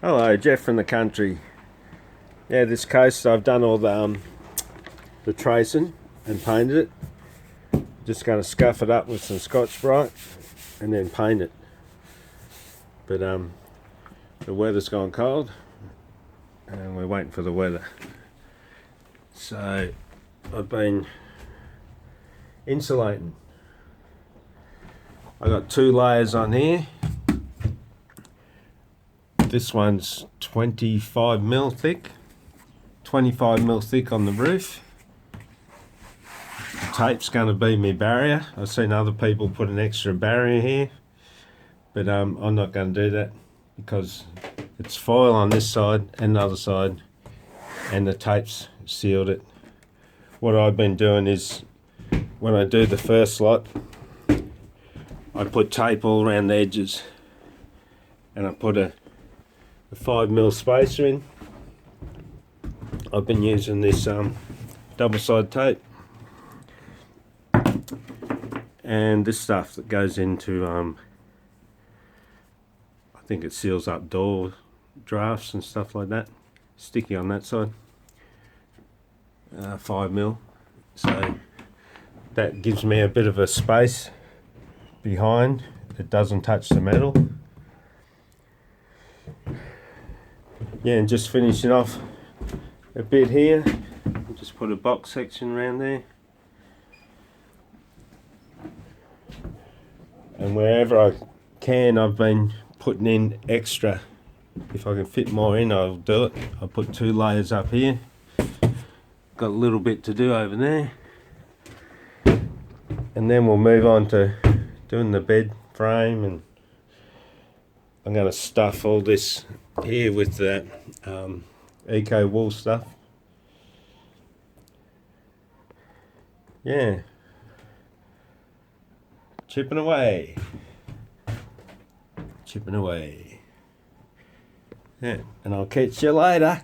Hello, Jeff from the country. Yeah, this coast I've done all the tracing and painted it. Just going to scuff it up with some Scotch-Brite and then paint it. But the weather's gone cold and we're waiting for the weather. So I've been insulating. I got 2 layers on here. This one's 25 mil thick, 25 mil thick on the roof. The tape's going to be my barrier. I've seen other people put an extra barrier here, but I'm not going to do that because it's foil on this side and the other side, and the tape's sealed it. What I've been doing is, when I do the first lot, I put tape all around the edges, and I put a 5 mil spacer in. I've been using this double side tape and this stuff that goes into I think it seals up door drafts and stuff like that, sticky on that side. 5 mil, so that gives me a bit of a space behind. It doesn't touch the metal. Yeah, and just finishing off a bit here. Just put a box section around there. And wherever I can, I've been putting in extra. If I can fit more in, I'll do it. I'll put 2 layers up here. Got a little bit to do over there. And then we'll move on to doing the bed frame, and I'm going to stuff all this here with that eco wool stuff. Yeah, chipping away. Yeah, and I'll catch you later.